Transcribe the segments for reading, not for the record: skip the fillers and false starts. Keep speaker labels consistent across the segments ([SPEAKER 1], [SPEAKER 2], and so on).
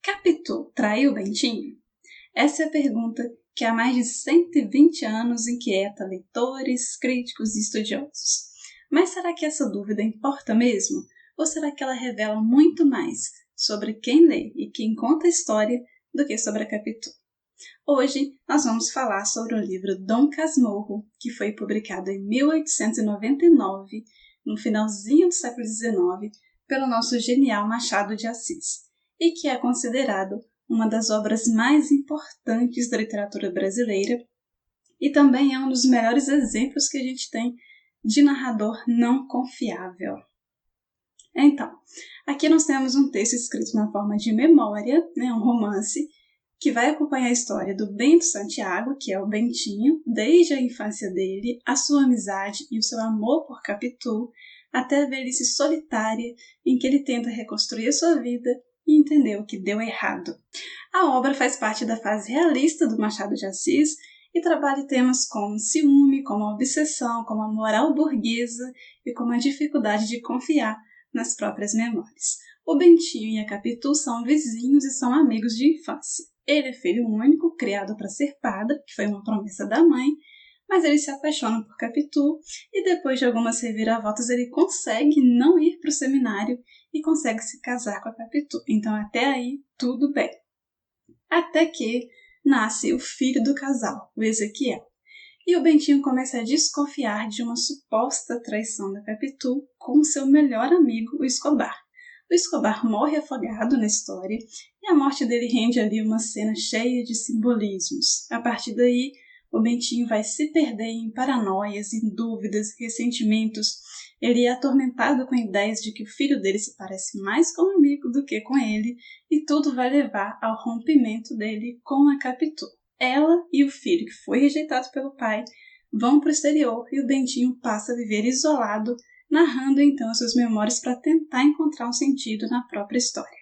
[SPEAKER 1] Capitu traiu Bentinho? Essa é a pergunta que há mais de 120 anos inquieta leitores, críticos e estudiosos. Mas será que essa dúvida importa mesmo? Ou será que ela revela muito mais sobre quem lê e quem conta a história do que sobre a Capitu? Hoje nós vamos falar sobre o livro Dom Casmurro, que foi publicado em 1899, no finalzinho do século XIX, pelo nosso genial Machado de Assis, e que é considerado uma das obras mais importantes da literatura brasileira e também é um dos melhores exemplos que a gente tem de narrador não confiável. Então, aqui nós temos um texto escrito na forma de memória, um romance, que vai acompanhar a história do Bento Santiago, que é o Bentinho, desde a infância dele, a sua amizade e o seu amor por Capitu, até a velhice solitária em que ele tenta reconstruir a sua vida e entender o que deu errado. A obra faz parte da fase realista do Machado de Assis e trabalha temas como ciúme, como a obsessão, como a moral burguesa e como a dificuldade de confiar nas próprias memórias. O Bentinho e a Capitu são vizinhos e são amigos de infância. Ele é filho único, criado para ser padre, que foi uma promessa da mãe, mas ele se apaixona por Capitu e depois de algumas reviravoltas ele consegue não ir para o seminário e consegue se casar com a Capitu. Então até aí tudo bem. Até que nasce o filho do casal, o Ezequiel. E o Bentinho começa a desconfiar de uma suposta traição da Capitu com seu melhor amigo, o Escobar. O Escobar morre afogado na história e a morte dele rende ali uma cena cheia de simbolismos. A partir daí, o Bentinho vai se perder em paranoias, em dúvidas, ressentimentos. Ele é atormentado com ideias de que o filho dele se parece mais com o amigo do que com ele e tudo vai levar ao rompimento dele com a Capitu. Ela e o filho, que foi rejeitado pelo pai, vão para o exterior e o Bentinho passa a viver isolado, narrando então as suas memórias para tentar encontrar um sentido na própria história.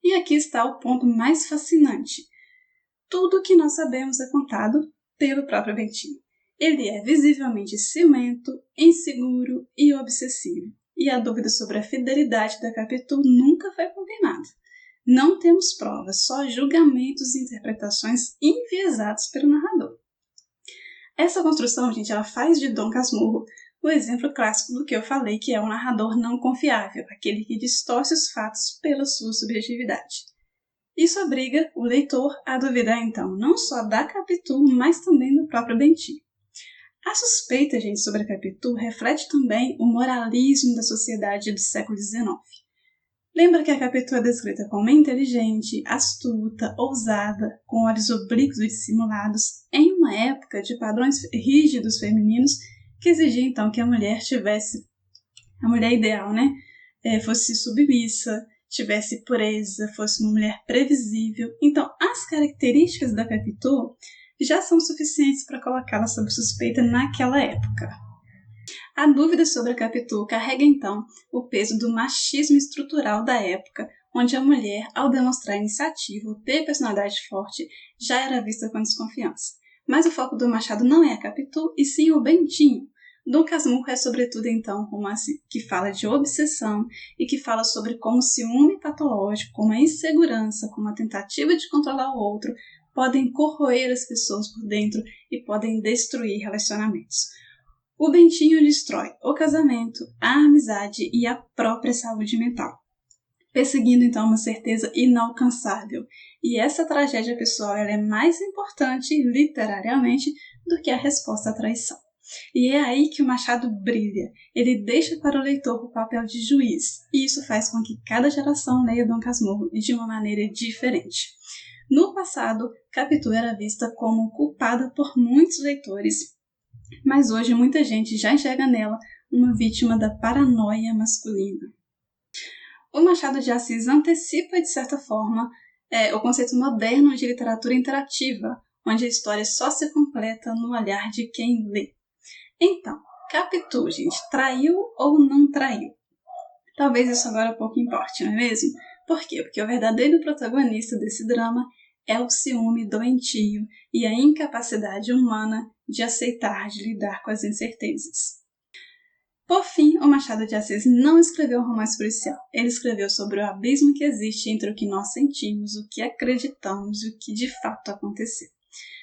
[SPEAKER 1] E aqui está o ponto mais fascinante. Tudo o que nós sabemos é contado pelo próprio Bentinho. Ele é visivelmente ciumento, inseguro e obsessivo. E a dúvida sobre a fidelidade da Capitu nunca foi confirmada. Não temos provas, só julgamentos e interpretações enviesados pelo narrador. Essa construção, gente, ela faz de Dom Casmurro o exemplo clássico do que eu falei, que é um narrador não confiável, aquele que distorce os fatos pela sua subjetividade. Isso obriga o leitor a duvidar, então, não só da Capitu, mas também do próprio Bentinho. A suspeita, gente, sobre a Capitu reflete também o moralismo da sociedade do século XIX. Lembra que a Capitu é descrita como inteligente, astuta, ousada, com olhos oblíquos e dissimulados, em uma época de padrões rígidos femininos que exigia então que a mulher ideal, fosse submissa, tivesse pureza, fosse uma mulher previsível. Então, as características da Capitu já são suficientes para colocá-la sob suspeita naquela época. A dúvida sobre a Capitu carrega então o peso do machismo estrutural da época, onde a mulher, ao demonstrar iniciativa ou ter personalidade forte, já era vista com desconfiança. Mas o foco do Machado não é a Capitu, e sim o Bentinho. Dom Casmurro é sobretudo então um romance que fala de obsessão e que fala sobre como o ciúme patológico, como a insegurança, como a tentativa de controlar o outro podem corroer as pessoas por dentro e podem destruir relacionamentos. O Bentinho destrói o casamento, a amizade e a própria saúde mental, perseguindo então uma certeza inalcançável. E essa tragédia pessoal ela é mais importante, literariamente, do que a resposta à traição. E é aí que o Machado brilha. Ele deixa para o leitor o papel de juiz, e isso faz com que cada geração leia Dom Casmurro de uma maneira diferente. No passado, Capitu era vista como culpada por muitos leitores, mas hoje muita gente já enxerga nela uma vítima da paranoia masculina. O Machado de Assis antecipa, de certa forma, o conceito moderno de literatura interativa, onde a história só se completa no olhar de quem lê. Então, Capitu, gente, traiu ou não traiu? Talvez isso agora pouco importe, não é mesmo? Por quê? Porque o verdadeiro protagonista desse drama é o ciúme doentio e a incapacidade humana de aceitar, de lidar com as incertezas. Por fim, o Machado de Assis não escreveu um romance policial. Ele escreveu sobre o abismo que existe entre o que nós sentimos, o que acreditamos e o que de fato aconteceu.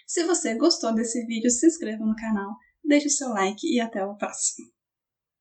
[SPEAKER 1] Se você gostou desse vídeo, se inscreva no canal, deixe o seu like e até o próximo.